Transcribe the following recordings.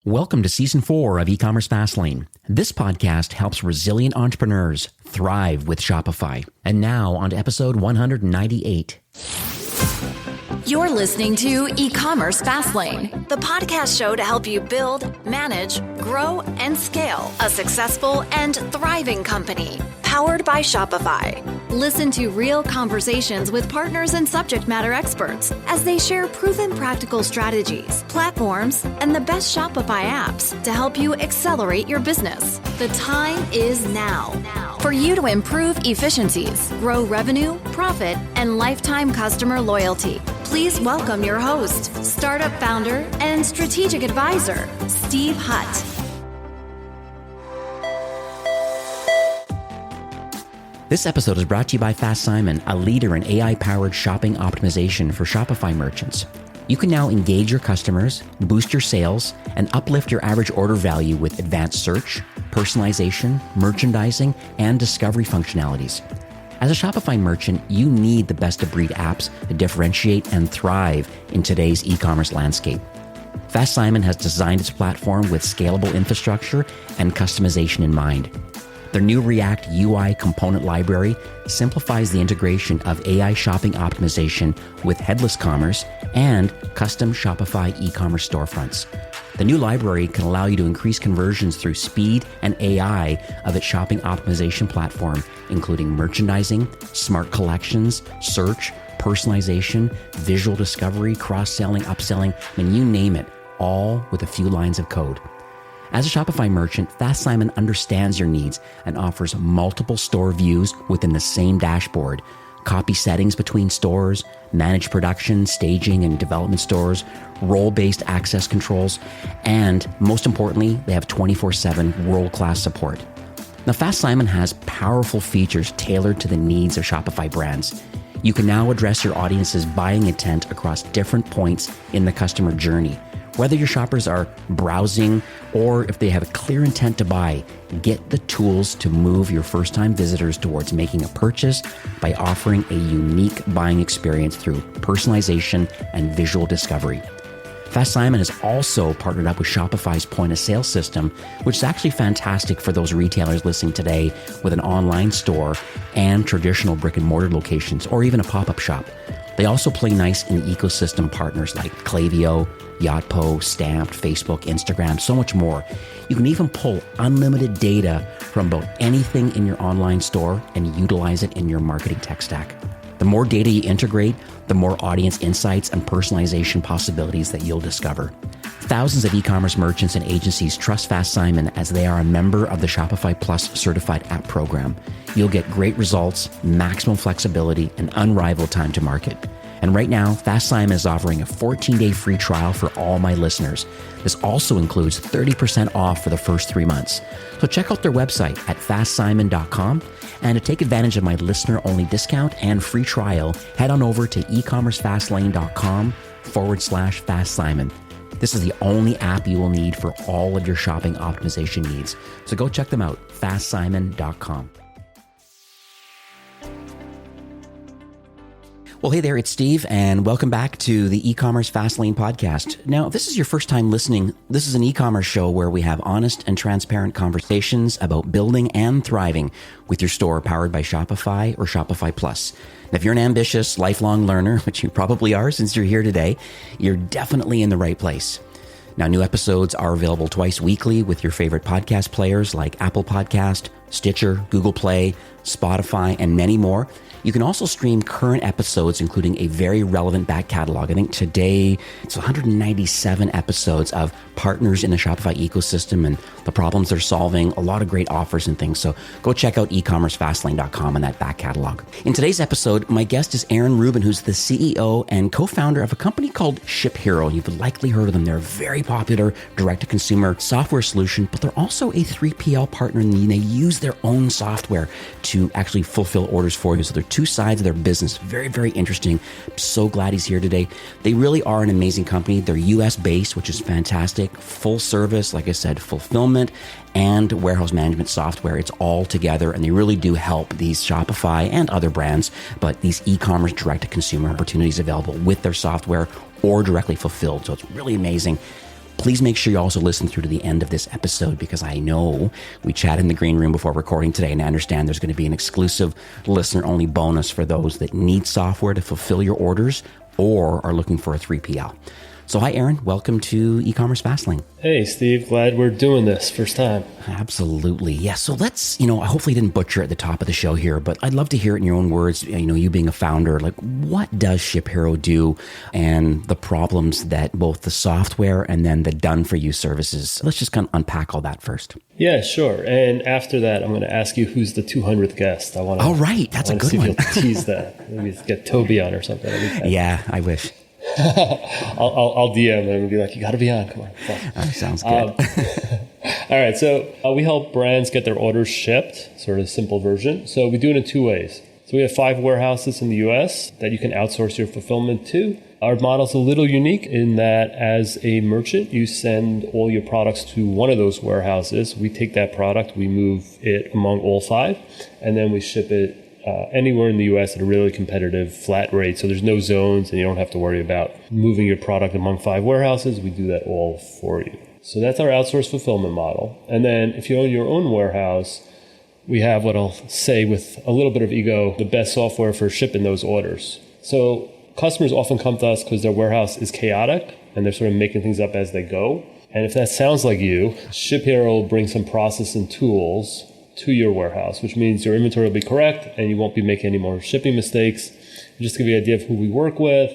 Welcome to Season 4 of E-commerce Fastlane. This podcast helps resilient entrepreneurs thrive with Shopify. And now on to episode 198. You're listening to E-commerce Fastlane, the podcast show to help you build, manage, grow, and scale a successful and thriving company. Powered by Shopify. Listen to real conversations with partners and subject matter experts as they share proven practical strategies, platforms, and the best Shopify apps to help you accelerate your business. The time is now for you to improve efficiencies, grow revenue, profit, and lifetime customer loyalty. Please welcome your host, startup founder, and strategic advisor, Steve Hutt. This episode is brought to you by Fast Simon, a leader in AI-powered shopping optimization for Shopify merchants. You can now engage your customers, boost your sales, and uplift your average order value with advanced search, personalization, merchandising, and discovery functionalities. As a Shopify merchant, you need the best-of-breed apps to differentiate and thrive in today's e-commerce landscape. Fast Simon has designed its platform with scalable infrastructure and customization in mind. Their new React UI component library simplifies the integration of AI shopping optimization with headless commerce and custom Shopify e-commerce storefronts. The new library can allow you to increase conversions through speed and AI of its shopping optimization platform, including merchandising, smart collections, search, personalization, visual discovery, cross-selling, upselling, you name it, all with a few lines of code. As a Shopify merchant, Fast Simon understands your needs and offers multiple store views within the same dashboard, copy settings between stores, manage production, staging, and development stores, role-based access controls, and most importantly, they have 24/7 world-class support. Now, Fast Simon has powerful features tailored to the needs of Shopify brands. You can now address your audience's buying intent across different points in the customer journey. Whether your shoppers are browsing or if they have a clear intent to buy, get the tools to move your first-time visitors towards making a purchase by offering a unique buying experience through personalization and visual discovery. Fast Simon has also partnered up with Shopify's point-of-sale system, which is actually fantastic for those retailers listening today with an online store and traditional brick-and-mortar locations, or even a pop-up shop. They also play nice in the ecosystem partners like Klaviyo, Yotpo, Stamped, Facebook, Instagram, so much more. You can even pull unlimited data from about anything in your online store and utilize it in your marketing tech stack. The more data you integrate, the more audience insights and personalization possibilities that you'll discover. Thousands of e-commerce merchants and agencies trust Fast Simon as they are a member of the Shopify Plus certified app program. You'll get great results, maximum flexibility, and unrivaled time to market. And right now, Fast Simon is offering a 14-day free trial for all my listeners. This also includes 30% off for the first 3 months. So check out their website at fastsimon.com. And to take advantage of my listener-only discount and free trial, head on over to ecommercefastlane.com/Fast Simon. This is the only app you will need for all of your shopping optimization needs. So go check them out, fastsimon.com. Well, hey there, it's Steve, and welcome back to the E-commerce Fastlane podcast. Now, if this is your first time listening, this is an e-commerce show where we have honest and transparent conversations about building and thriving with your store powered by Shopify or Shopify Plus. Now, if you're an ambitious, lifelong learner, which you probably are since you're here today, you're definitely in the right place. Now, new episodes are available twice weekly with your favorite podcast players like Apple Podcast, Stitcher, Google Play, Spotify, and many more. You can also stream current episodes, including a very relevant back catalog. I think today it's 197 episodes of partners in the Shopify ecosystem and the problems they're solving, a lot of great offers and things. So go check out ecommercefastlane.com and that back catalog. In today's episode, my guest is Aaron Rubin, who's the CEO and co-founder of a company called ShipHero. You've likely heard of them. They're a very popular direct-to-consumer software solution, but they're also a 3PL partner, and they use their own software to actually fulfill orders for you. So they're two sides of their business. Very, very interesting. I'm so glad he's here today. They really are an amazing company. They're US based, which is fantastic. Full service, like I said, fulfillment and warehouse management software. It's all together, and they really do help these Shopify and other brands, but these e-commerce direct-to-consumer opportunities available with their software or directly fulfilled. So it's really amazing. Please make sure you also listen through to the end of this episode, because I know we chatted in the green room before recording today, and I understand there's going to be an exclusive listener-only bonus for those that need software to fulfill your orders or are looking for a 3PL. So hi, Aaron. Welcome to E-commerce Fastlane. Hey, Steve. Glad we're doing this first time. Absolutely. Yeah. So let's, I hopefully didn't butcher at the top of the show here, but I'd love to hear it in your own words, you being a founder, like what does ShipHero do and the problems that both the software and then the done-for-you services. Let's just kind of unpack all that first. Yeah, sure. And after that, I'm going to ask you who's the 200th guest. All right. That's a good one. See if you'll tease that. Maybe get Toby on or something. Yeah, I wish. I'll DM him and be like, you got to be on. Come on. Sounds good. All right. So we help brands get their orders shipped, sort of simple version. So we do it in two ways. So we have 5 warehouses in the US that you can outsource your fulfillment to. Our model's a little unique in that as a merchant, you send all your products to one of those warehouses. We take that product, we move it among all 5, and then we ship it anywhere in the U.S. at a really competitive flat rate. So there's no zones and you don't have to worry about moving your product among 5 warehouses. We do that all for you. So that's our outsourced fulfillment model. And then if you own your own warehouse, we have what I'll say with a little bit of ego, the best software for shipping those orders. So customers often come to us because their warehouse is chaotic and they're sort of making things up as they go. And if that sounds like you, ShipHero will bring some process and tools to your warehouse, which means your inventory will be correct and you won't be making any more shipping mistakes. Just to give you an idea of who we work with,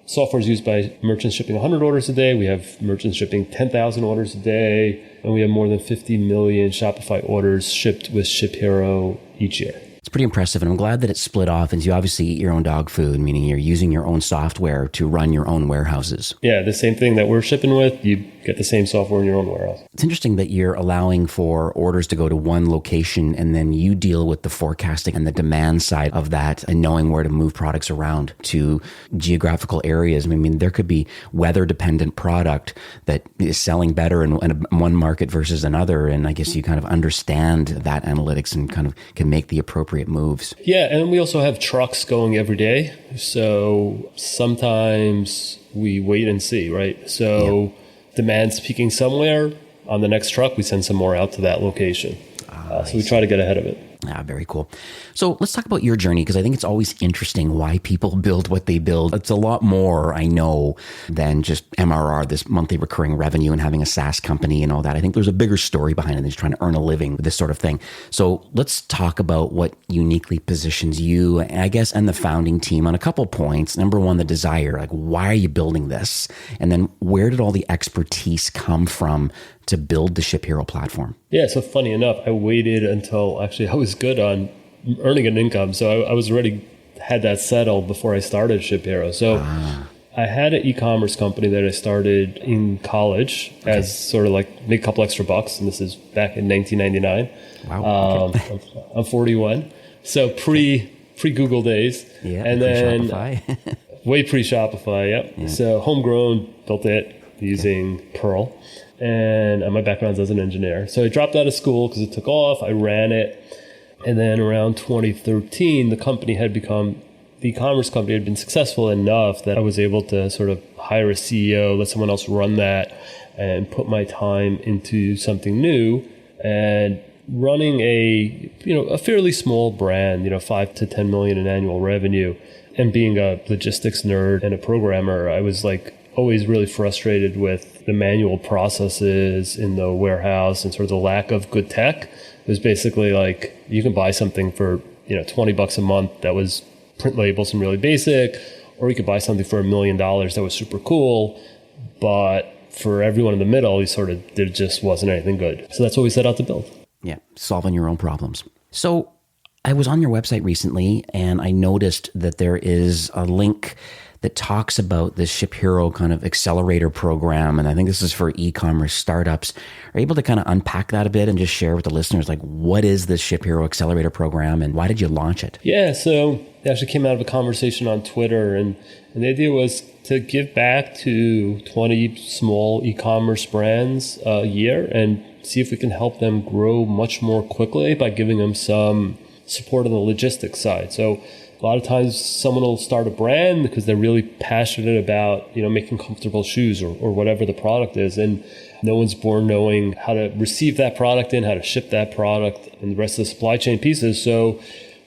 software is used by merchants shipping 100 orders a day. We have merchants shipping 10,000 orders a day, and we have more than 50 million Shopify orders shipped with ShipHero each year. It's pretty impressive, and I'm glad that it's split off, and you obviously eat your own dog food, meaning you're using your own software to run your own warehouses. Yeah, the same thing that we're shipping with, you get the same software in your own warehouse. It's interesting that you're allowing for orders to go to one location, and then you deal with the forecasting and the demand side of that and knowing where to move products around to geographical areas. I mean, there could be weather-dependent product that is selling better in one market versus another, and I guess you kind of understand that analytics and kind of can make the appropriate moves. Yeah, and we also have trucks going every day. So sometimes we wait and see, right? So demand's peaking somewhere. On the next truck, we send some more out to that location. So we try to get ahead of it. Very cool. So let's talk about your journey, because I think it's always interesting why people build what they build. It's a lot more, I know, than just MRR, this monthly recurring revenue and having a SaaS company and all that. I think there's a bigger story behind it than just trying to earn a living with this sort of thing. So let's talk about what uniquely positions you, I guess, and the founding team on a couple points. Number one, the desire, like why are you building this? And then where did all the expertise come from to build the ShipHero platform? Yeah, so funny enough, I waited until actually I was good on earning an income. So I was already had that settled before I started ShipHero. So I had an e-commerce company that I started in college as sort of like make a couple extra bucks. And this is back in 1999. Wow. I'm 41. So pre-Google days. Yeah, and then Shopify. way pre-Shopify, yep. Yeah. So homegrown, built it using Perl. And my background's as an engineer. So I dropped out of school because it took off. I ran it. And then around 2013, the e-commerce company had been successful enough that I was able to sort of hire a CEO, let someone else run that, and put my time into something new. And running a fairly small brand, 5 to 10 million in annual revenue, and being a logistics nerd and a programmer, I was always really frustrated with the manual processes in the warehouse and sort of the lack of good tech. It was basically like you can buy something for $20 a month that was print labels and really basic, or you could buy something for $1 million that was super cool, but for everyone in the middle, there just wasn't anything good. So that's what we set out to build. Yeah, solving your own problems. So I was on your website recently and I noticed that there is a link that talks about this ShipHero kind of accelerator program. And I think this is for e-commerce startups. Are you able to kind of unpack that a bit and just share with the listeners, like what is this ShipHero accelerator program and why did you launch it? Yeah, so it actually came out of a conversation on Twitter. And the idea was to give back to 20 small e-commerce brands a year and see if we can help them grow much more quickly by giving them some support on the logistics side. So A lot of times someone will start a brand because they're really passionate about, making comfortable shoes or whatever the product is. And no one's born knowing how to receive that product in, how to ship that product and the rest of the supply chain pieces. So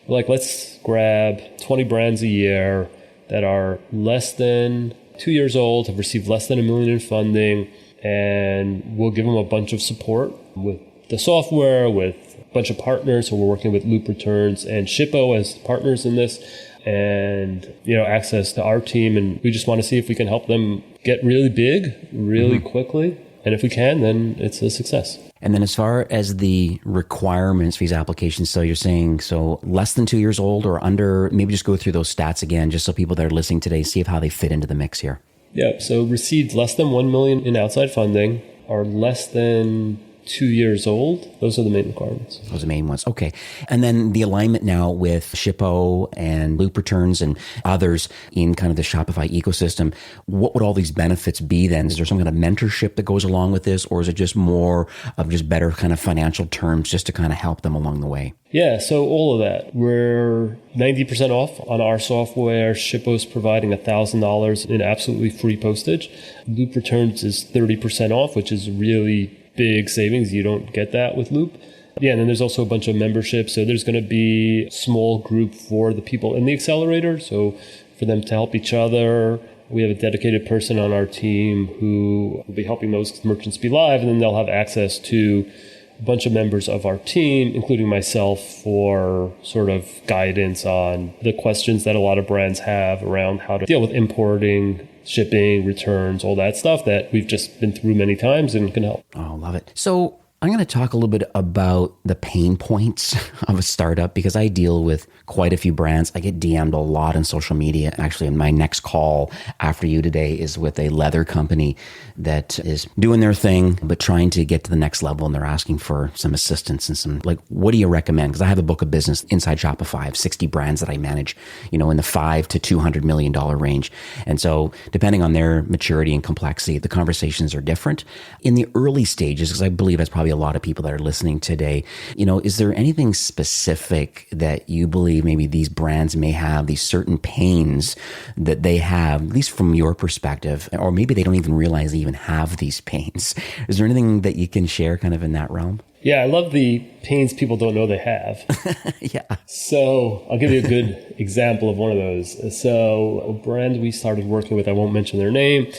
we're like, let's grab 20 brands a year that are less than 2 years old, have received less than $1 million in funding, and we'll give them a bunch of support with the software, with a bunch of partners. So we're working with Loop Returns and ShipHero as partners in this, and access to our team. And we just want to see if we can help them get really big really quickly. And if we can, then it's a success. And then as far as the requirements for these applications, so you're saying less than 2 years old or under, maybe just go through those stats again, just so people that are listening today see how they fit into the mix here. Yeah, so received less than $1 million in outside funding, are less than 2 years old. Those are the main requirements. Those are the main ones. Okay. And then the alignment now with ShipHero and Loop Returns and others in kind of the Shopify ecosystem. What would all these benefits be then? Is there some kind of mentorship that goes along with this, or is it just more of just better kind of financial terms just to kind of help them along the way? Yeah, so all of that. We're 90% off on our software. ShipHero's providing $1,000 in absolutely free postage. Loop Returns is 30% off, which is really big savings. You don't get that with Loop. Yeah, and then there's also a bunch of memberships. So there's going to be a small group for the people in the accelerator. So for them to help each other. We have a dedicated person on our team who will be helping those merchants be live, and then they'll have access to a bunch of members of our team, including myself, for sort of guidance on the questions that a lot of brands have around how to deal with importing, shipping, returns, all that stuff that we've just been through many times and can help. Oh, love it. So I'm going to talk a little bit about the pain points of a startup, because I deal with quite a few brands. I get DM'd a lot on social media. Actually, my next call after you today is with a leather company that is doing their thing, but trying to get to the next level. And they're asking for some assistance and some, what do you recommend? Because I have a book of business inside Shopify. I have 60 brands that I manage, in the $5 to $200 million range. And so depending on their maturity and complexity, the conversations are different. In the early stages, because I believe that's probably a lot of people that are listening today, is there anything specific that you believe maybe these brands may have, these certain pains that they have, at least from your perspective, or maybe they don't even realize they even have these pains? Is there anything that you can share kind of in that realm? Yeah, I love the pains people don't know they have. Yeah. So I'll give you a good example of one of those. So a brand we started working with, I won't mention their name,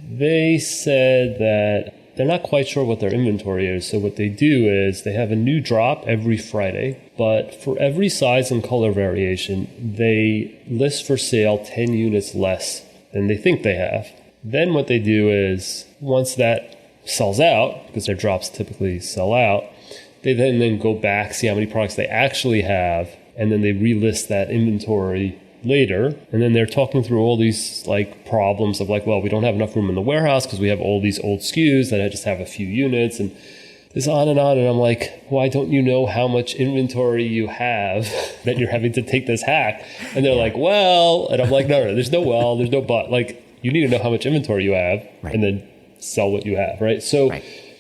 they said that they're not quite sure what their inventory is. So what they do is they have a new drop every Friday, but for every size and color variation, they list for sale 10 units less than they think they have. Then what they do is once that sells out, because their drops typically sell out, they then go back, see how many products they actually have, and then they relist that inventory later. And then they're talking through all these problems of well, we don't have enough room in the warehouse because we have all these old SKUs that I just have a few units, and this on and on. And I'm like, why don't you know how much inventory you have that you're having to take this hack? And they're like, well, and I'm like, no, there's no well, there's no but. You need to know how much inventory you have, and then sell what you have, right? So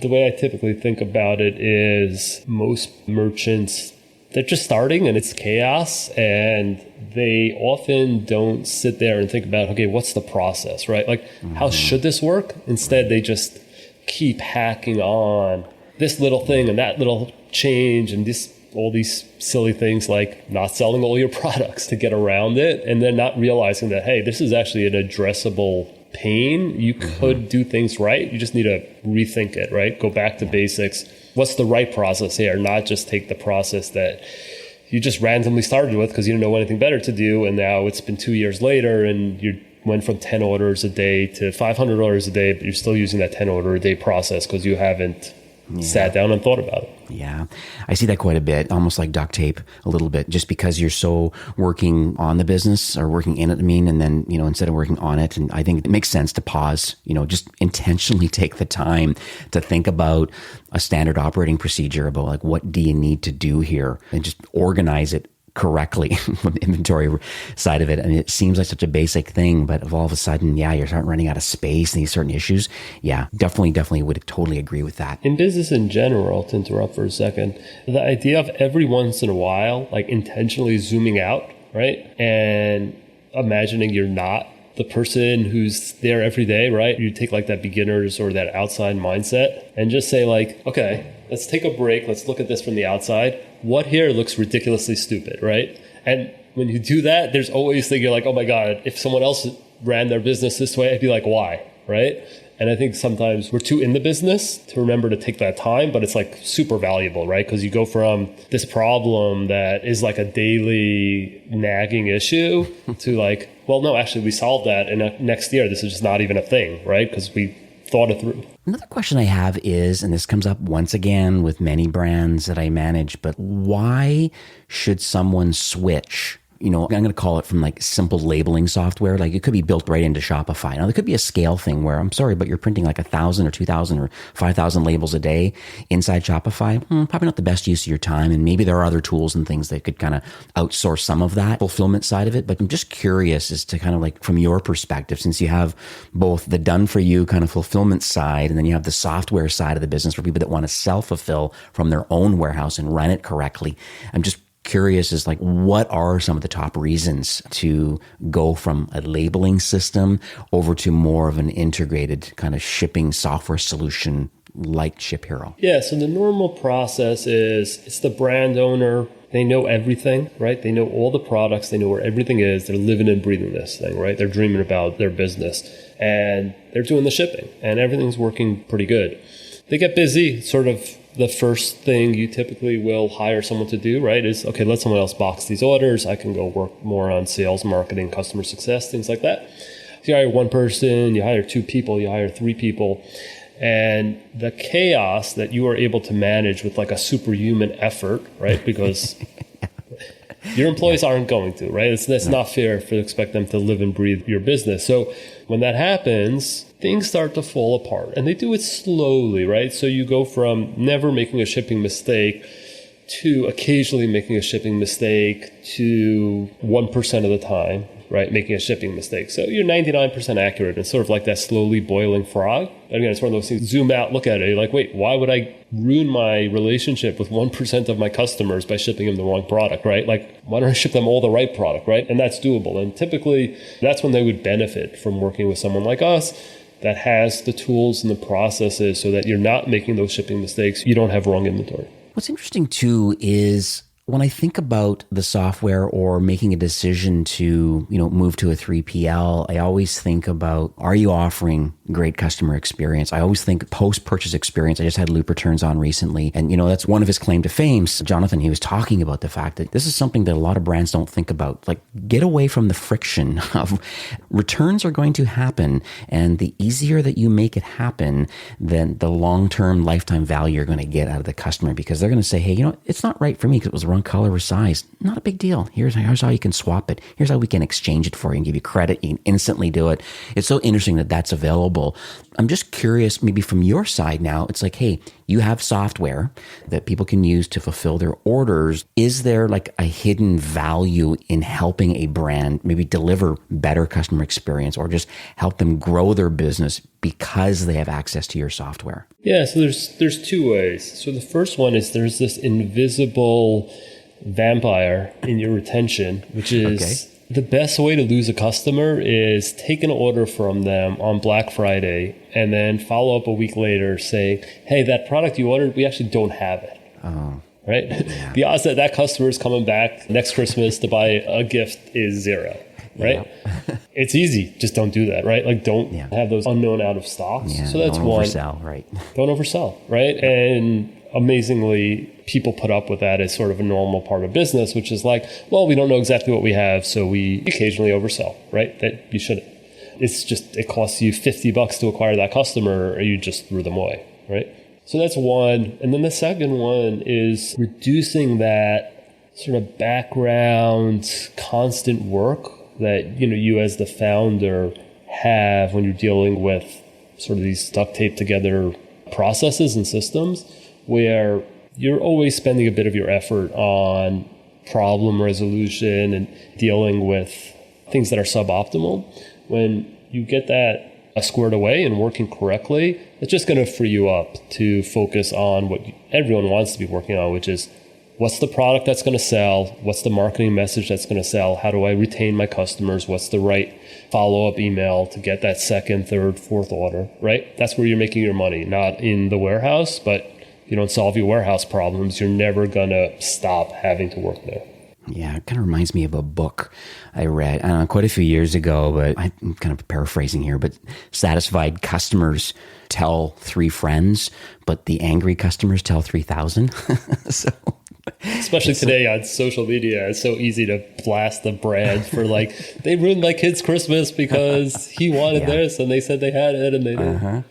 the way I typically think about it is most merchants, they're just starting and it's chaos, and they often don't sit there and think about, okay, what's the process, right? How should this work? Instead, they just keep hacking on this little thing and that little change and all these silly things like not selling all your products to get around it, and then not realizing that, hey, this is actually an addressable pain. You could do things right. You just need to rethink it, right? Go back to basics. What's the right process here? Not just take the process that you just randomly started with because you didn't know anything better to do, and now it's been 2 years later and you went from 10 orders a day to 500 orders a day, but you're still using that 10 order a day process because you haven't sat down and thought about it. Yeah. I see that quite a bit, almost like duct tape a little bit, just because you're so working on the business or working in it, and then, instead of working on it. And I think it makes sense to pause, just intentionally take the time to think about a standard operating procedure about what do you need to do here, and just organize it correctly from the inventory side of it. And it seems like such a basic thing, but if all of a sudden, you're starting running out of space and these certain issues. Yeah, definitely would totally agree with that. In business in general, to interrupt for a second, the idea of every once in a while, intentionally zooming out right? And imagining you're not the person who's there every day, right? You take like that beginner's or that outside mindset and just say like, okay, let's take a break. Let's look at this from the outside. What here looks ridiculously stupid, right? And when you do that, there's always thinking like, oh my God, if someone else ran their business this way, I'd be like, why, right? And I think sometimes we're too in the business to remember to take that time, but it's like super valuable, right? Because you go from this problem that is like a daily nagging issue to like, well, no, actually we solved that. And next year, this is just not even a thing, right? Because we thought it through. Another question I have is, and this comes up once again with many brands that I manage, but why should someone switch? I'm going to call it from like simple labeling software. Like it could be built right into Shopify. Now there could be a scale thing where I'm sorry, but you're printing like 1,000 or 2,000 or 5,000 labels a day inside Shopify. Probably not the best use of your time. And maybe there are other tools and things that could kind of outsource some of that fulfillment side of it. But I'm just curious as to kind of like from your perspective, since you have both the done for you kind of fulfillment side, and then you have the software side of the business for people that want to self-fulfill from their own warehouse and run it correctly. I'm just curious is like, what are some of the top reasons to go from a labeling system over to more of an integrated kind of shipping software solution like ShipHero? Yeah, so the normal process is it's the brand owner. They know everything, right? They know all the products. They know where everything is. They're living and breathing this thing, right? They're dreaming about their business and they're doing the shipping and everything's working pretty good. They get busy, sort of. The first thing you typically will hire someone to do, right, is, okay, let someone else box these orders. I can go work more on sales, marketing, customer success, things like that. So you hire one person, you hire two people, you hire three people. And the chaos that you are able to manage with like a superhuman effort, right, because your employees aren't going to, right? That's not fair to expect them to live and breathe your business. So when that happens, things start to fall apart and they do it slowly, right? So you go from never making a shipping mistake to occasionally making a shipping mistake to 1% of the time, right, making a shipping mistake. So you're 99% accurate. It's sort of like that slowly boiling frog. Again, it's one of those things, zoom out, look at it. You're like, wait, why would I ruin my relationship with 1% of my customers by shipping them the wrong product, right? Like, why don't I ship them all the right product, right? And that's doable. And typically, that's when they would benefit from working with someone like us that has the tools and the processes so that you're not making those shipping mistakes. You don't have wrong inventory. What's interesting too is when I think about the software or making a decision to, move to a 3PL, I always think about, are you offering great customer experience? I always think post-purchase experience. I just had Loop Returns on recently. And, that's one of his claim to fame. Jonathan, he was talking about the fact that this is something that a lot of brands don't think about. Like, get away from the friction of returns are going to happen. And the easier that you make it happen, then the long-term lifetime value you're going to get out of the customer, because they're going to say, hey, it's not right for me because it was the wrong color or size. Not a big deal. Here's how you can swap it. Here's how we can exchange it for you and give you credit. You can instantly do it. It's so interesting that that's available. I'm just curious, maybe from your side now, it's like, hey, you have software that people can use to fulfill their orders. Is there like a hidden value in helping a brand maybe deliver better customer experience or just help them grow their business because they have access to your software? Yeah, so there's two ways. So the first one is there's this invisible vampire in your retention, which is the best way to lose a customer is take an order from them on Black Friday and then follow up a week later saying, hey, that product you ordered, we actually don't have it. Oh. Right? Yeah. The odds that that customer is coming back next Christmas to buy a gift is zero. Right? Yeah. It's easy. Just don't do that, right? Like, don't have those unknown out of stocks. Yeah, so that's don't one. Oversell, right? Don't oversell, right? And amazingly, people put up with that as sort of a normal part of business, which is like, well, we don't know exactly what we have, so we occasionally oversell, right? That you shouldn't. It's just, it costs you $50 to acquire that customer, or you just threw them away, right? So that's one. And then the second one is reducing that sort of background, constant work that, you as the founder have when you're dealing with sort of these duct taped together processes and systems, where you're always spending a bit of your effort on problem resolution and dealing with things that are suboptimal. When you get that squared away and working correctly, it's just going to free you up to focus on what everyone wants to be working on, which is what's the product that's going to sell? What's the marketing message that's going to sell? How do I retain my customers? What's the right follow-up email to get that second, third, fourth order, right? That's where you're making your money, not in the warehouse. But if you don't solve your warehouse problems, you're never going to stop having to work there. Yeah, it kind of reminds me of a book I read, I don't know, quite a few years ago, but I'm kind of paraphrasing here, but satisfied customers tell 3 friends, but the angry customers tell 3,000. So, especially today on social media, it's so easy to blast the brand for like, they ruined my kid's Christmas because he wanted this and they said they had it and they didn't.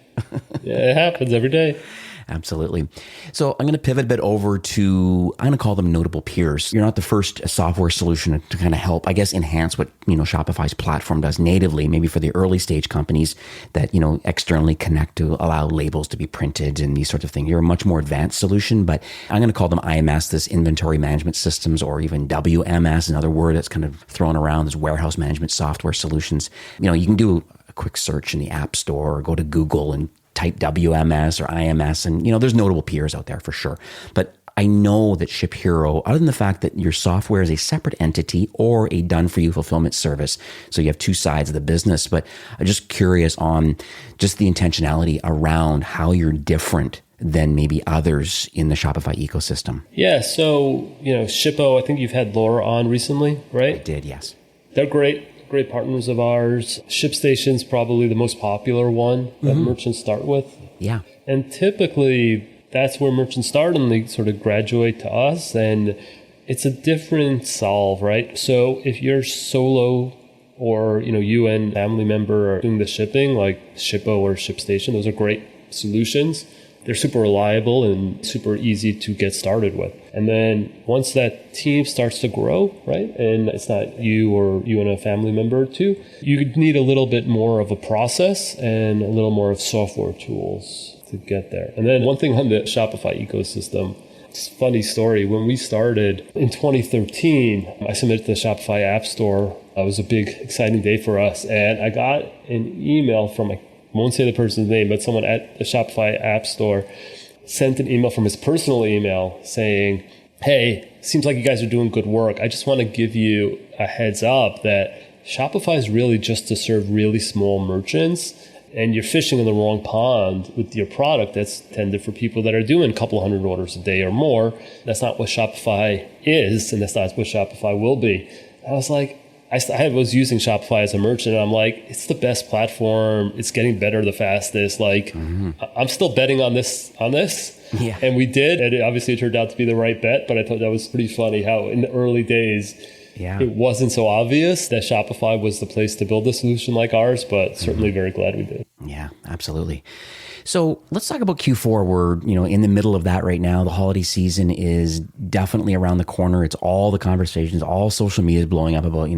Yeah, it happens every day. Absolutely. So I'm going to pivot a bit over to, I'm going to call them notable peers. You're not the first software solution to kind of help, I guess, enhance what, Shopify's platform does natively, maybe for the early stage companies that, externally connect to allow labels to be printed and these sorts of things. You're a much more advanced solution, but I'm going to call them IMS, this inventory management systems, or even WMS, another word that's kind of thrown around, as warehouse management software solutions. You can do a quick search in the App Store or go to Google and type WMS or IMS, and there's notable peers out there for sure. But I know that ShipHero, other than the fact that your software is a separate entity or a done-for-you fulfillment service, so you have 2 sides of the business, but I'm just curious on just the intentionality around how you're different than maybe others in the Shopify ecosystem. Yeah, so, Shippo, I think you've had Laura on recently, right? I did, yes. They're great partners of ours. ShipStation's probably the most popular one that merchants start with. Yeah. And typically that's where merchants start and they sort of graduate to us, and it's a different solve, right? So if you're solo or, you and family member are doing the shipping, like Shippo or ShipStation, those are great solutions. They're super reliable and super easy to get started with. And then once that team starts to grow, right, and it's not you or you and a family member too, you need a little bit more of a process and a little more of software tools to get there. And then one thing on the Shopify ecosystem, it's a funny story. When we started in 2013, I submitted to the Shopify App Store. It was a big, exciting day for us. And I got an email from I won't say the person's name, but someone at the Shopify App Store sent an email from his personal email saying, hey, seems like you guys are doing good work. I just want to give you a heads up that Shopify is really just to serve really small merchants, and you're fishing in the wrong pond with your product that's intended for people that are doing a couple hundred orders a day or more. That's not what Shopify is, and that's not what Shopify will be. I was like, I was using Shopify as a merchant, and I'm like, it's the best platform. It's getting better the fastest. Like, I'm still betting on this. Yeah. And we did. And it turned out to be the right bet. But I thought that was pretty funny how in the early days, it wasn't so obvious that Shopify was the place to build a solution like ours, but certainly very glad we did. Yeah, absolutely. So let's talk about Q4. We're, in the middle of that right now. The holiday season is definitely around the corner. It's all the conversations, all social media is blowing up about,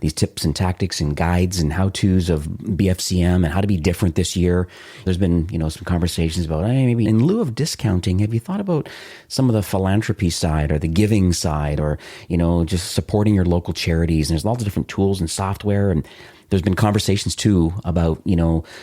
these tips and tactics and guides and how-tos of BFCM and how to be different this year. There's been, some conversations about, hey, maybe in lieu of discounting, have you thought about some of the philanthropy side or the giving side or, just supporting your local charities? And there's lots of different tools and software. And there's been conversations too about,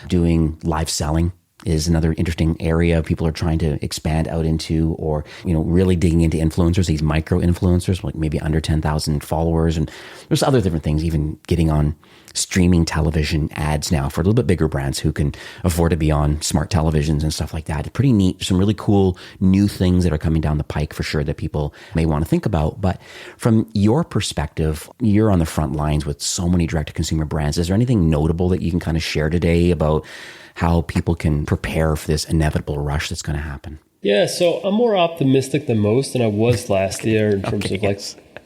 doing live selling is another interesting area people are trying to expand out into, or, really digging into influencers, these micro influencers, like maybe under 10,000 followers. And there's other different things, even getting on streaming television ads now for a little bit bigger brands who can afford to be on smart televisions and stuff like that. Pretty neat. Some really cool new things that are coming down the pike for sure that people may want to think about. But from your perspective, you're on the front lines with so many direct to consumer brands. Is there anything notable that you can kind of share today about how people can prepare for this inevitable rush that's going to happen? Yeah, so I'm more optimistic than most than I was last year in terms of like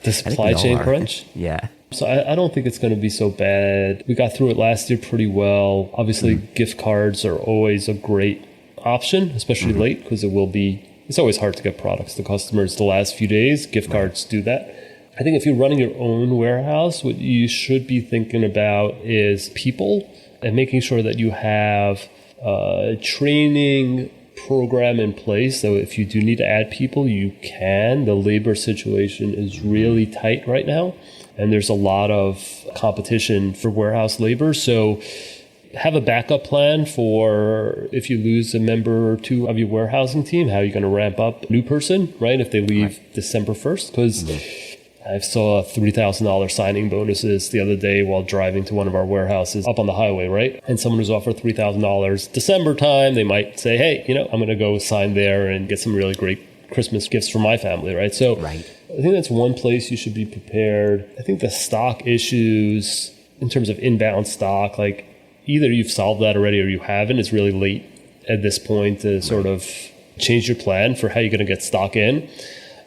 the supply chain crunch. Yeah. So I don't think it's going to be so bad. We got through it last year pretty well. Obviously, gift cards are always a great option, especially late, because it's always hard to get products to customers the last few days. Gift cards do that. I think if you're running your own warehouse, what you should be thinking about is people and making sure that you have a training program in place. So if you do need to add people, you can. The labor situation is really tight right now, and there's a lot of competition for warehouse labor. So have a backup plan for if you lose a member or two of your warehousing team, how you're going to ramp up a new person, right? If they leave December 1st, because I saw $3,000 signing bonuses the other day while driving to one of our warehouses up on the highway, right? And someone who's offered $3,000 December time, they might say, hey, I'm going to go sign there and get some really great Christmas gifts for my family, right? So I think that's one place you should be prepared. I think the stock issues in terms of inbound stock, like either you've solved that already or you haven't. It's really late at this point to sort of change your plan for how you're going to get stock in.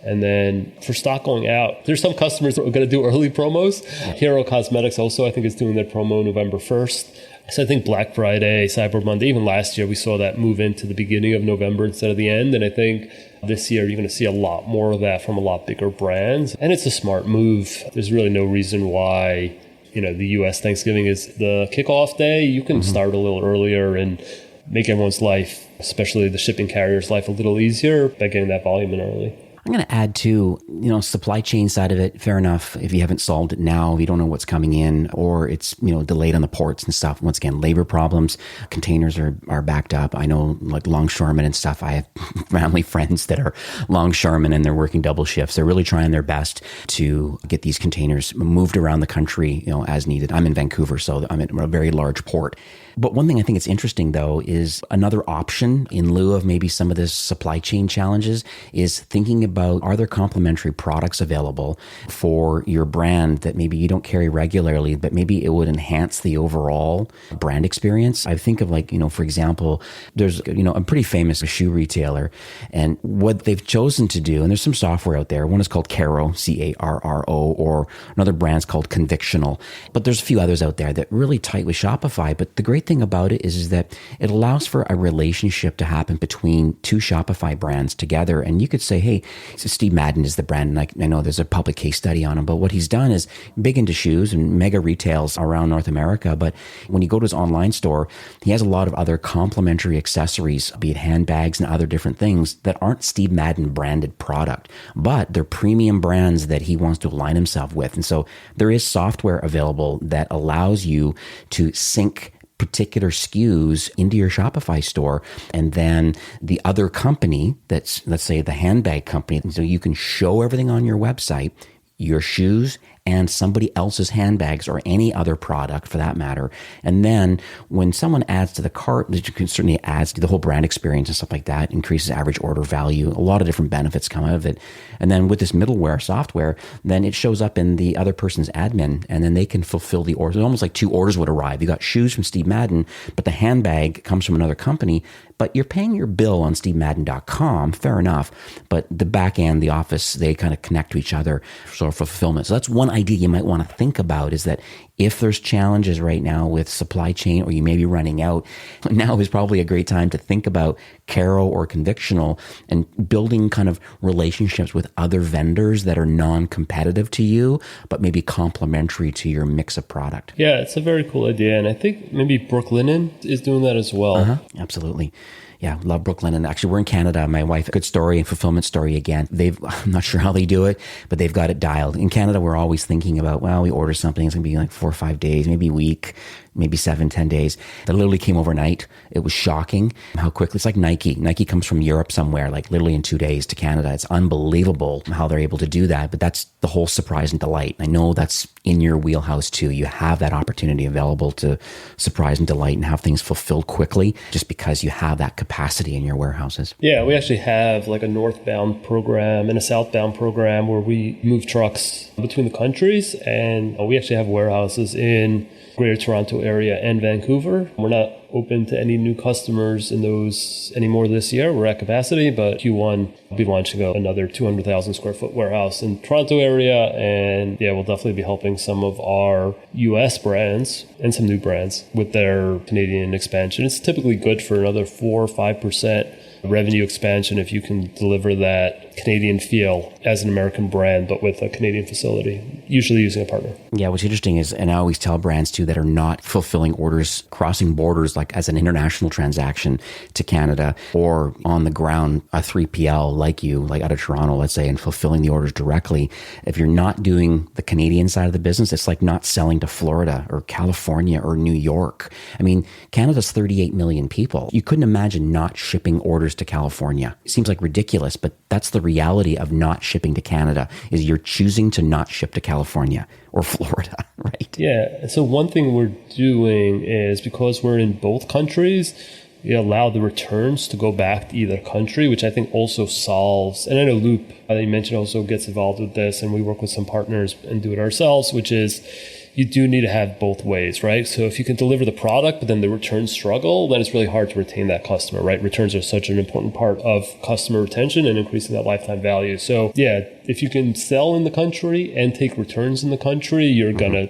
And then for stock going out, there's some customers that are going to do early promos. Hero Cosmetics also, I think, is doing their promo November 1st. So I think Black Friday, Cyber Monday, even last year, we saw that move into the beginning of November instead of the end. And I think this year, you're going to see a lot more of that from a lot bigger brands. And it's a smart move. There's really no reason why, the U.S. Thanksgiving is the kickoff day. You can start a little earlier and make everyone's life, especially the shipping carrier's life, a little easier by getting that volume in early. I'm going to add to, supply chain side of it. Fair enough. If you haven't solved it now, if you don't know what's coming in, or it's, delayed on the ports and stuff. Once again, labor problems, containers are backed up. I know like longshoremen and stuff. I have family friends that are longshoremen and they're working double shifts. They're really trying their best to get these containers moved around the country, as needed. I'm in Vancouver, so I'm at a very large port. But one thing I think it's interesting, though, is another option in lieu of maybe some of the supply chain challenges is thinking about, are there complementary products available for your brand that maybe you don't carry regularly, but maybe it would enhance the overall brand experience? I think of for example, there's, a pretty famous shoe retailer, and what they've chosen to do, and there's some software out there. One is called Carro, C-A-R-R-O, or another brand's called Convictional. But there's a few others out there that really tight with Shopify. But the great thing about it is that it allows for a relationship to happen between two Shopify brands together. And you could say, hey, so Steve Madden is the brand. And I know there's a public case study on him, but what he's done is big into shoes and mega retails around North America. But when you go to his online store, he has a lot of other complementary accessories, be it handbags and other different things that aren't Steve Madden branded product, but they're premium brands that he wants to align himself with. And so there is software available that allows you to sync particular SKUs into your Shopify store, and then the other company that's, let's say, the handbag company, so you can show everything on your website, your shoes and somebody else's handbags or any other product for that matter. And then when someone adds to the cart, you can certainly add to the whole brand experience and stuff like that, increases average order value. A lot of different benefits come out of it. And then with this middleware software, then it shows up in the other person's admin, and then they can fulfill the order. It's almost like two orders would arrive. You got shoes from Steve Madden, but the handbag comes from another company. But you're paying your bill on stevemadden.com, fair enough. But the back end, the office, they kind of connect to each other for fulfillment. So that's one idea you might want to think about, is that if there's challenges right now with supply chain, or you may be running out, now is probably a great time to think about Carro or Convictional and building kind of relationships with other vendors that are non-competitive to you, but maybe complementary to your mix of product. Yeah, it's a very cool idea. And I think maybe Brooklinen is doing that as well. Absolutely. Yeah, love Brooklyn. And actually, we're in Canada. My wife, good story and fulfillment story again. I'm not sure how they do it, but they've got it dialed. In Canada, we're always thinking about, well, we order something, it's going to be like 4 or 5 days, maybe a week, maybe 7, 10 days. That literally came overnight. It was shocking how quickly. It's like Nike. Nike comes from Europe somewhere, like literally in 2 days to Canada. It's unbelievable how they're able to do that. But that's the whole surprise and delight. I know that's in your wheelhouse too. You have that opportunity available to surprise and delight and have things fulfilled quickly just because you have that capacity in your warehouses. Yeah, we actually have like a northbound program and a southbound program where we move trucks between the countries. And we actually have warehouses in Greater Toronto area and Vancouver. We're not open to any new customers in those anymore this year. We're at capacity, but Q1 we'll be launching another 200,000 square foot warehouse in Toronto area. And yeah, we'll definitely be helping some of our US brands and some new brands with their Canadian expansion. It's typically good for another 4 or 5% revenue expansion if you can deliver that Canadian feel as an American brand, but with a Canadian facility, usually using a partner. Yeah, what's interesting is, and I always tell brands too that are not fulfilling orders, crossing borders like as an international transaction to Canada, or on the ground, a 3PL like you, like out of Toronto, let's say, and fulfilling the orders directly. If you're not doing the Canadian side of the business, it's like not selling to Florida or California or New York. I mean, Canada's 38 million people. You couldn't imagine not shipping orders to California. It seems like ridiculous, but that's the reality of not shipping to Canada, is you're choosing to not ship to California or Florida, right? Yeah. So one thing we're doing is, because we're in both countries, we allow the returns to go back to either country, which I think also solves, and I know Loop, you mentioned, also gets involved with this, and we work with some partners and do it ourselves, which is you do need to have both ways, right? So if you can deliver the product, but then the returns struggle, then it's really hard to retain that customer, right? Returns are such an important part of customer retention and increasing that lifetime value. So yeah, if you can sell in the country and take returns in the country, you're going to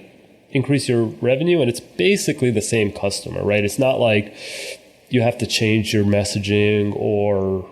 increase your revenue, and it's basically the same customer, right? It's not like you have to change your messaging or,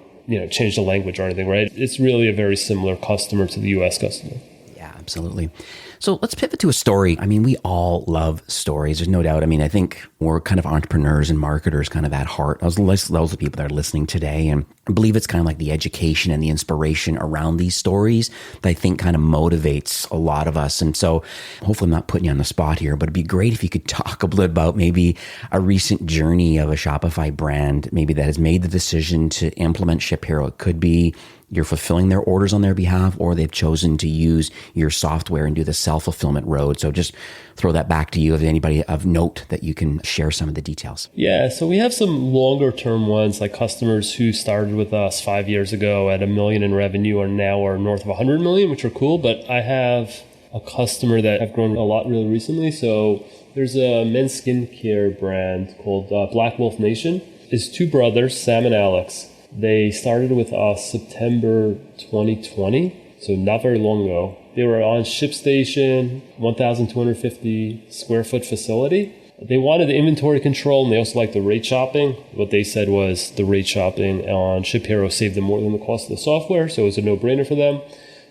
change the language or anything, right? It's really a very similar customer to the US customer. Yeah, absolutely. So let's pivot to a story. I mean, we all love stories. There's no doubt. I mean, I think we're kind of entrepreneurs and marketers kind of at heart. Those are the people that are listening today. And I believe it's kind of like the education and the inspiration around these stories that I think kind of motivates a lot of us. And so hopefully I'm not putting you on the spot here, but it'd be great if you could talk a bit about maybe a recent journey of a Shopify brand, maybe that has made the decision to implement ShipHero. It could be you're fulfilling their orders on their behalf, or they've chosen to use your software and do the self-fulfillment road. So just throw that back to you, if anybody of note that you can share some of the details. Yeah, so we have some longer term ones, like customers who started with us 5 years ago at $1 million in revenue are now north of 100 million, which are cool. But I have a customer that have grown a lot really recently. So there's a men's skincare brand called Black Wolf Nation. It's two brothers, Sam and Alex. They started with us September 2020, so not very long ago. They were on ShipStation, 1,250 square foot facility. They wanted the inventory control, and they also liked the rate shopping. What they said was the rate shopping on ShipHero saved them more than the cost of the software, so it was a no-brainer for them.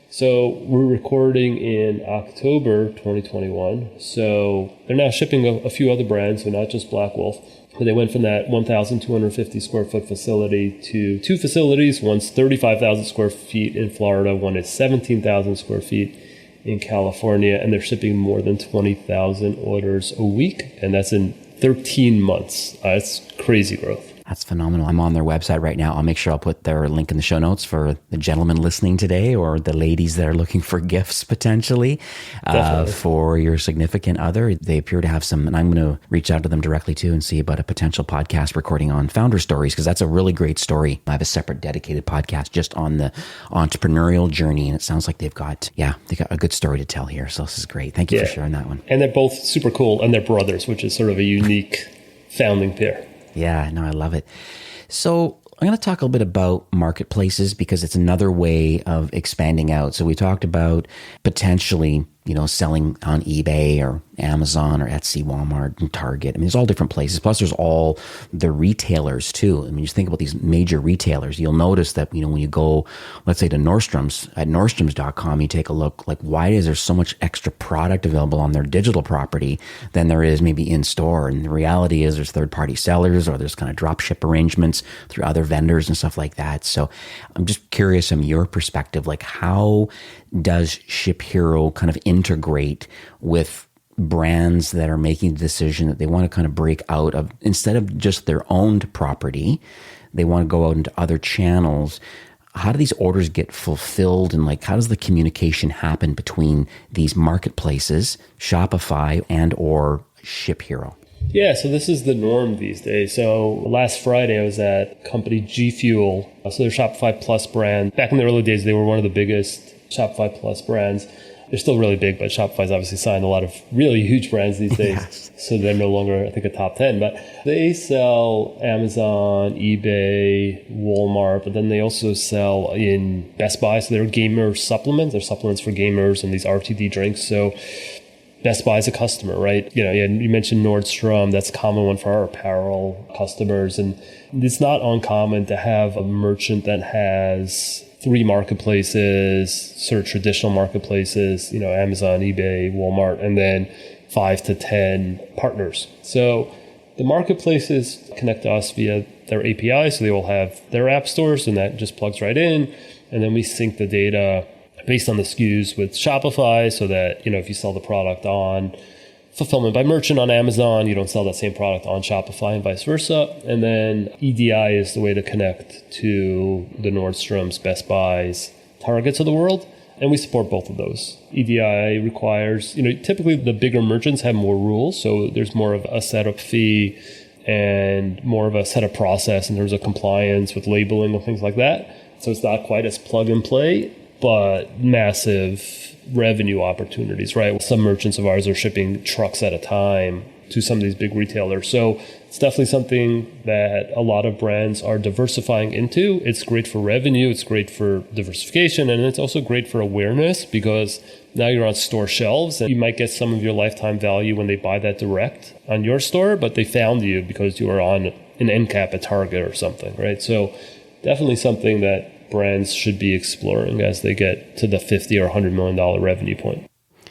So we're recording in October 2021. So they're now shipping a few other brands, so not just Black Wolf. But they went from that 1,250 square foot facility to two facilities. One's 35,000 square feet in Florida. One is 17,000 square feet in California. And they're shipping more than 20,000 orders a week. And that's in 13 months. It's crazy growth. That's phenomenal. I'm on their website right now. I'll make sure I'll put their link in the show notes for the gentlemen listening today, or the ladies that are looking for gifts potentially for your significant other. They appear to have some, and I'm going to reach out to them directly too and see about a potential podcast recording on founder stories, because that's a really great story. I have a separate dedicated podcast just on the entrepreneurial journey, and it sounds like they got a good story to tell here. So this is great. Thank you for sharing that one. And they're both super cool, and they're brothers, which is sort of a unique founding pair. Yeah, no, I love it. So I'm going to talk a little bit about marketplaces, because it's another way of expanding out. So we talked about potentially, selling on eBay or Amazon or Etsy, Walmart, and Target. I mean, there's all different places. Plus, there's all the retailers too. I mean, just think about these major retailers. You'll notice that, when you go, let's say to Nordstrom's, at Nordstroms.com, you take a look, like, why is there so much extra product available on their digital property than there is maybe in store? And the reality is there's third-party sellers, or there's kind of drop ship arrangements through other vendors and stuff like that. So I'm just curious from your perspective, like, how does ShipHero kind of integrate with brands that are making the decision that they want to kind of break out of, instead of just their owned property, they want to go out into other channels? How do these orders get fulfilled, and how does the communication happen between these marketplaces, Shopify and or ShipHero? Yeah, so this is the norm these days. So last Friday, I was at company G Fuel. So they're Shopify Plus brand. Back in the early days, they were one of the biggest Shopify Plus brands. They're still really big, but Shopify's obviously signed a lot of really huge brands these days. Yes. So they're no longer, I think, a top 10. But they sell Amazon, eBay, Walmart, but then they also sell in Best Buy. So they're gamer supplements. They're supplements for gamers and these RTD drinks. So Best Buy is a customer, right? You mentioned Nordstrom. That's a common one for our apparel customers. And it's not uncommon to have a merchant that has 3 marketplaces, sort of traditional marketplaces, Amazon, eBay, Walmart, and then 5 to 10 partners. So the marketplaces connect to us via their API, so they will have their app stores, and that just plugs right in. And then we sync the data based on the SKUs with Shopify, so that, if you sell the product on fulfillment by merchant on Amazon, you don't sell that same product on Shopify and vice versa. And then EDI is the way to connect to the Nordstroms, Best Buys, Targets of the world. And we support both of those. EDI requires, typically the bigger merchants have more rules. So there's more of a setup fee and more of a setup process in terms of compliance with labeling and things like that. So it's not quite as plug and play, but massive revenue opportunities, right? Some merchants of ours are shipping trucks at a time to some of these big retailers. So it's definitely something that a lot of brands are diversifying into. It's great for revenue, it's great for diversification, and it's also great for awareness, because now you're on store shelves and you might get some of your lifetime value when they buy that direct on your store, but they found you because you were on an end cap at Target or something, right? So definitely something that brands should be exploring as they get to the $50 or $100 million revenue point.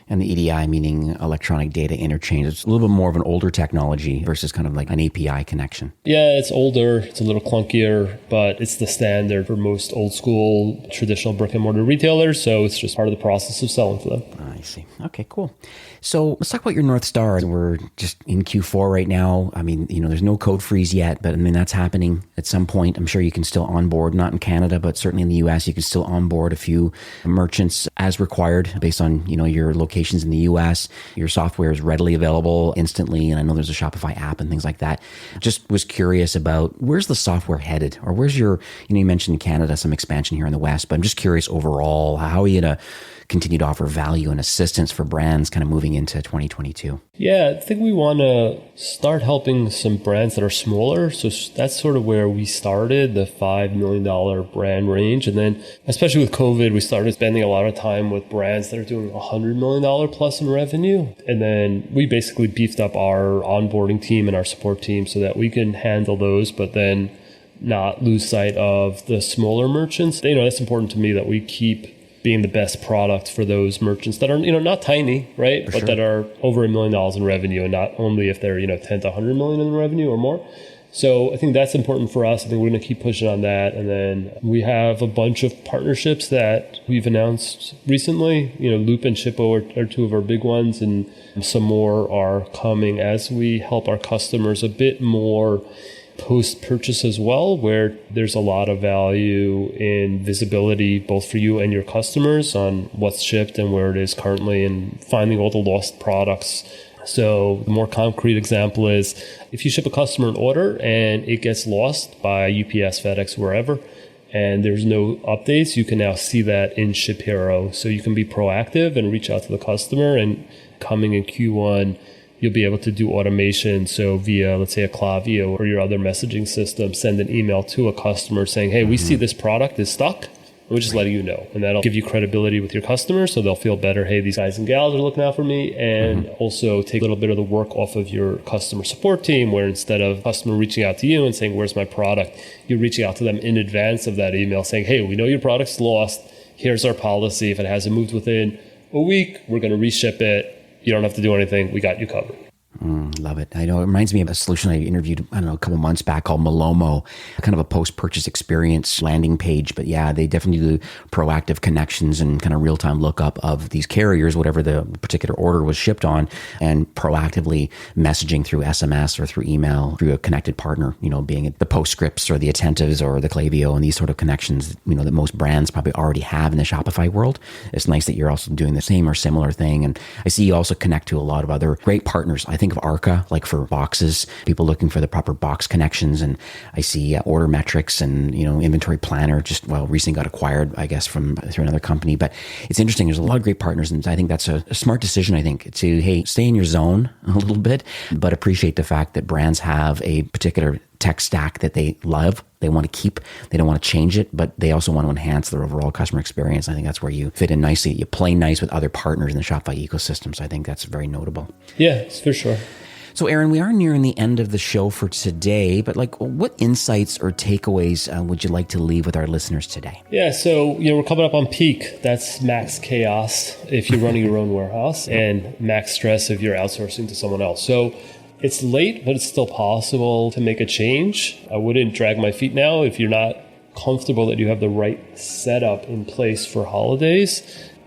And the EDI, meaning electronic data interchange, it's a little bit more of an older technology versus kind of like an API connection. Yeah, it's older, it's a little clunkier, but it's the standard for most old school, traditional brick and mortar retailers. So it's just part of the process of selling for them. I see. Okay, cool. So let's talk about your North Star. We're just in Q4 right now. I mean, there's no code freeze yet, but that's happening at some point. I'm sure you can still onboard, not in Canada, but certainly in the US, you can still onboard a few merchants as required based on, your locations in the US. Your software is readily available instantly. And I know there's a Shopify app and things like that. Just was curious about where's the software headed, or where's your, you mentioned Canada, some expansion here in the West, but I'm just curious overall, how are you to continue to offer value and assistance for brands kind of moving into 2022? Yeah, I think we want to start helping some brands that are smaller. So that's sort of where we started, the $5 million brand range. And then, especially with COVID, we started spending a lot of time with brands that are doing $100 million plus in revenue. And then we basically beefed up our onboarding team and our support team so that we can handle those, but then not lose sight of the smaller merchants. That's important to me, that we keep being the best product for those merchants that are, not tiny, right? But that are over $1 million in revenue, and not only if they're, 10 to 100 million in revenue or more. So I think that's important for us. I think we're going to keep pushing on that. And then we have a bunch of partnerships that we've announced recently. Loop and Shippo are two of our big ones, and some more are coming as we help our customers a bit more post-purchase as well, where there's a lot of value in visibility, both for you and your customers, on what's shipped and where it is currently, and finding all the lost products. So the more concrete example is, if you ship a customer an order and it gets lost by UPS, FedEx, wherever, and there's no updates, you can now see that in ShipHero. So you can be proactive and reach out to the customer, and coming in Q1, you'll be able to do automation. So via, let's say, a Klaviyo or your other messaging system, send an email to a customer saying, hey, we see this product is stuck. We're just letting you know. And that'll give you credibility with your customers, so they'll feel better. Hey, these guys and gals are looking out for me. And also take a little bit of the work off of your customer support team, where instead of customer reaching out to you and saying, where's my product? You're reaching out to them in advance of that email saying, hey, we know your product's lost. Here's our policy. If it hasn't moved within a week, we're going to reship it. You don't have to do anything. We got you covered. Love it. I know it reminds me of a solution I interviewed, a couple months back, called Malomo, kind of a post-purchase experience landing page. But yeah, they definitely do proactive connections and kind of real-time lookup of these carriers, whatever the particular order was shipped on, and proactively messaging through SMS or through email through a connected partner, being it the Postscripts or the Attentives or the Klaviyo, and these sort of connections, that most brands probably already have in the Shopify world. It's nice that you're also doing the same or similar thing. And I see you also connect to a lot of other great partners. I think of Arca, like for boxes, people looking for the proper box connections. And I see Order Metrics and, Inventory Planner recently got acquired, I guess, through another company. But it's interesting. There's a lot of great partners. And I think that's a smart decision, I think, to, hey, stay in your zone a little bit, but appreciate the fact that brands have a particular tech stack that they love, they want to keep, they don't want to change it, but they also want to enhance their overall customer experience. I think that's where you fit in nicely. You play nice with other partners in the Shopify ecosystem. So I think that's very notable. Yeah, for sure. So Aaron, we are nearing the end of the show for today, but what insights or takeaways would you like to leave with our listeners today? Yeah, so we're coming up on peak. That's max chaos if you're running your own warehouse and max stress if you're outsourcing to someone else. So it's late, but it's still possible to make a change. I wouldn't drag my feet now if you're not comfortable that you have the right setup in place for holidays.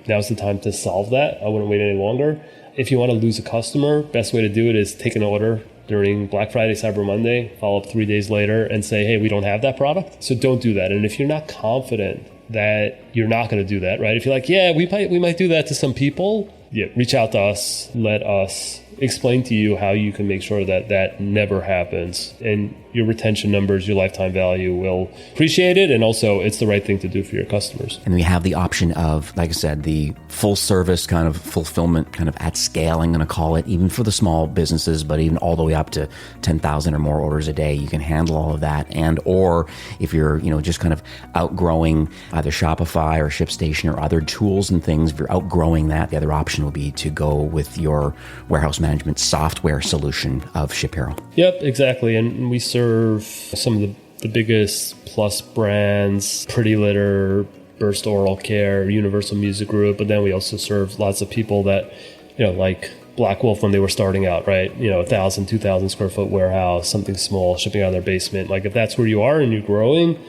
Now's the time to solve that. I wouldn't wait any longer. If you want to lose a customer, best way to do it is take an order during Black Friday, Cyber Monday, follow up 3 days later and say, hey, we don't have that product. So don't do that. And if you're not confident that you're not going to do that, right? If you're like, yeah, we might do that to some people, reach out to us, let us explain to you how you can make sure that that never happens. And your retention numbers, your lifetime value will appreciate it. And also it's the right thing to do for your customers. And we have the option of, like I said, the full service kind of fulfillment kind of at scale, I'm going to call it, even for the small businesses, but even all the way up to 10,000 or more orders a day, you can handle all of that. And, or if you're, just kind of outgrowing either Shopify or ShipStation or other tools and things, if you're outgrowing that, the other option will be to go with your warehouse management software solution of ShipHero. Yep, exactly. And we serve some of the biggest plus brands, Pretty Litter, Burst Oral Care, Universal Music Group, but then we also serve lots of people that, like Black Wolf when they were starting out, right? 1,000, 2,000 square foot warehouse, something small, shipping out of their basement. Like if that's where you are and you're growing,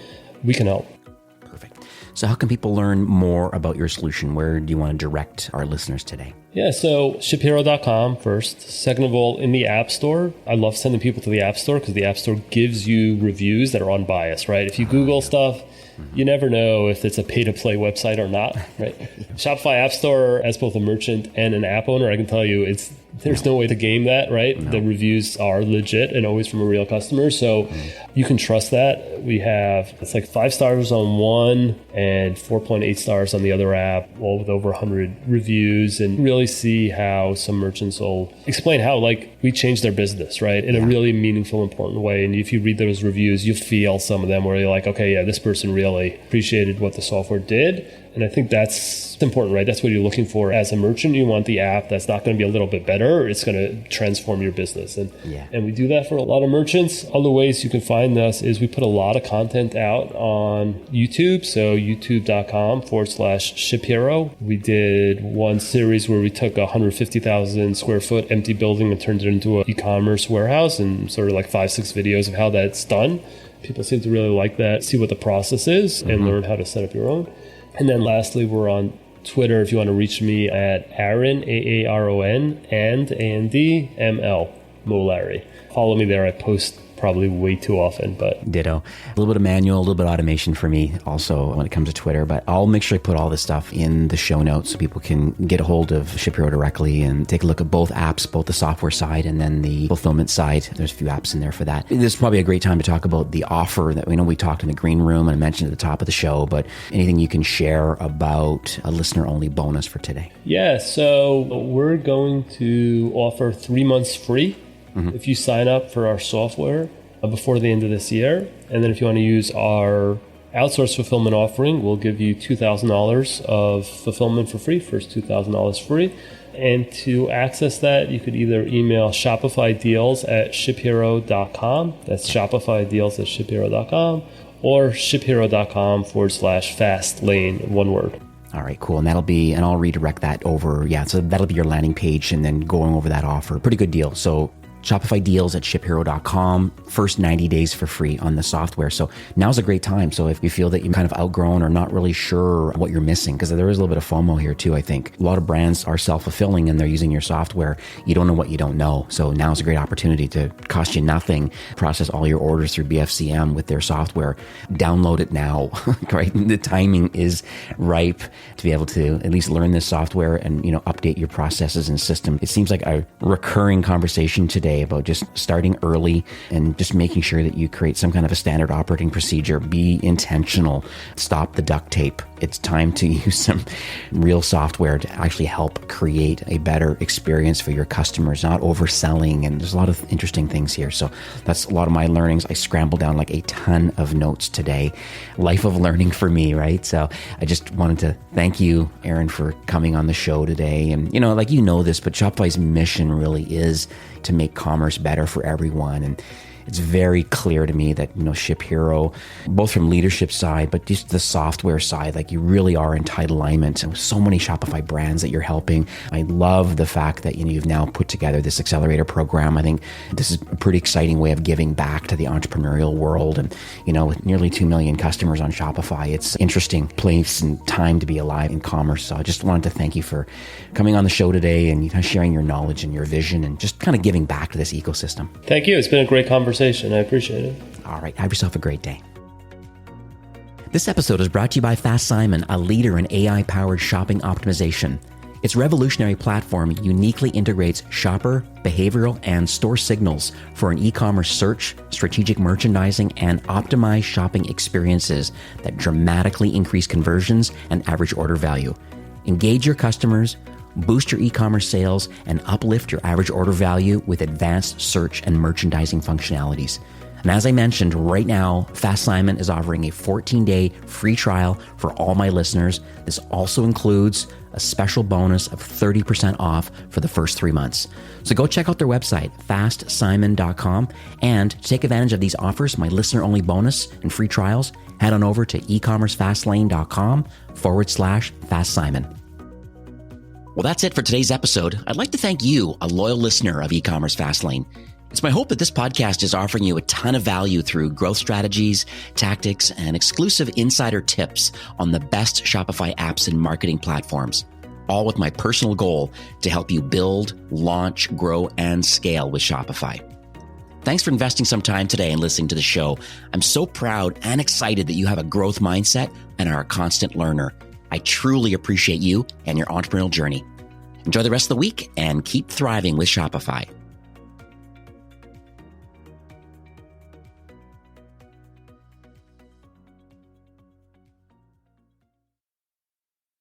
we can help. So how can people learn more about your solution? Where do you want to direct our listeners today? Yeah, so ShipHero.com first. Second of all, in the App Store, I love sending people to the App Store because the App Store gives you reviews that are unbiased, right? If you Google stuff, you never know if it's a pay-to-play website or not, right? Shopify App Store, as both a merchant and an app owner, I can tell you there's no way to game that, right? No. The reviews are legit and always from a real customer. So you can trust that. We have, it's like 5 stars on one and 4.8 stars on the other app, all with over 100 reviews, and really see how some merchants will explain how we changed their business, right? In a really meaningful, important way. And if you read those reviews, you feel some of them where you're like, okay, yeah, this person really appreciated what the software did. And I think that's important, right? That's what you're looking for as a merchant. You want the app that's not going to be a little bit better. It's going to transform your business. And we do that for a lot of merchants. Other ways you can find us is we put a lot of content out on YouTube. So youtube.com/ShipHero. We did one series where we took a 150,000 square foot empty building and turned it into an e-commerce warehouse, and sort of 5-6 videos of how that's done. People seem to really like that, see what the process is, and learn how to set up your own. And then lastly, we're on Twitter if you want to reach me at Aaron, Aaron, and AND, Molari. Follow me there. I post probably way too often, but ditto. A little bit of manual, a little bit of automation for me also when it comes to Twitter, but I'll make sure I put all this stuff in the show notes so people can get a hold of ShipHero directly and take a look at both apps, both the software side and then the fulfillment side. There's a few apps in there for that. This is probably a great time to talk about the offer that we talked in the green room and I mentioned at the top of the show, but anything you can share about a listener-only bonus for today? Yeah, so we're going to offer 3 months free if you sign up for our software before the end of this year. And then if you want to use our outsource fulfillment offering, we'll give you $2,000 of fulfillment for free, first $2,000 free. And to access that, you could either email shopifydeals@shiphero.com. That's shopifydeals@shiphero.com or shiphero.com/fastlane, one word. All right, cool. And I'll redirect that over. Yeah, so that'll be your landing page and then going over that offer. Pretty good deal. So ShopifyDeals@ShipHero.com. First 90 days for free on the software. So now's a great time. So if you feel that you've kind of outgrown or not really sure what you're missing, because there is a little bit of FOMO here too, I think. A lot of brands are self-fulfilling and they're using your software. You don't know what you don't know. So now's a great opportunity to cost you nothing, process all your orders through BFCM with their software. Download it now, right? The timing is ripe to be able to at least learn this software and, update your processes and system. It seems like a recurring conversation today about just starting early and just making sure that you create some kind of a standard operating procedure. Be intentional. Stop the duct tape. It's time to use some real software to actually help create a better experience for your customers, not overselling. And there's a lot of interesting things here. So that's a lot of my learnings. I scrambled down a ton of notes today. Life of learning for me, right? So I just wanted to thank you, Aaron, for coming on the show today. And, this, but Shopify's mission really is to make e-commerce better for everyone. And it's very clear to me that, ShipHero, both from leadership side, but just the software side, like you really are in tight alignment. And so many Shopify brands that you're helping. I love the fact that, you've now put together this accelerator program. I think this is a pretty exciting way of giving back to the entrepreneurial world. And, with nearly 2 million customers on Shopify, it's an interesting place and time to be alive in commerce. So I just wanted to thank you for coming on the show today and sharing your knowledge and your vision and just kind of giving back to this ecosystem. Thank you. It's been a great conversation. I appreciate it. All right. Have yourself a great day. This episode is brought to you by Fast Simon, a leader in AI-powered shopping optimization. Its revolutionary platform uniquely integrates shopper, behavioral, and store signals for an e-commerce search, strategic merchandising, and optimized shopping experiences that dramatically increase conversions and average order value. Engage your customers, boost your e-commerce sales, and uplift your average order value with advanced search and merchandising functionalities. And as I mentioned, right now, Fast Simon is offering a 14-day free trial for all my listeners. This also includes a special bonus of 30% off for the first 3 months. So go check out their website, fastsimon.com, and to take advantage of these offers, my listener-only bonus and free trials, head on over to ecommercefastlane.com/FastSimon. Well, that's it for today's episode. I'd like to thank you, a loyal listener of E-commerce Fastlane. It's my hope that this podcast is offering you a ton of value through growth strategies, tactics, and exclusive insider tips on the best Shopify apps and marketing platforms, all with my personal goal to help you build, launch, grow, and scale with Shopify. Thanks for investing some time today and listening to the show. I'm so proud and excited that you have a growth mindset and are a constant learner. I truly appreciate you and your entrepreneurial journey. Enjoy the rest of the week and keep thriving with Shopify.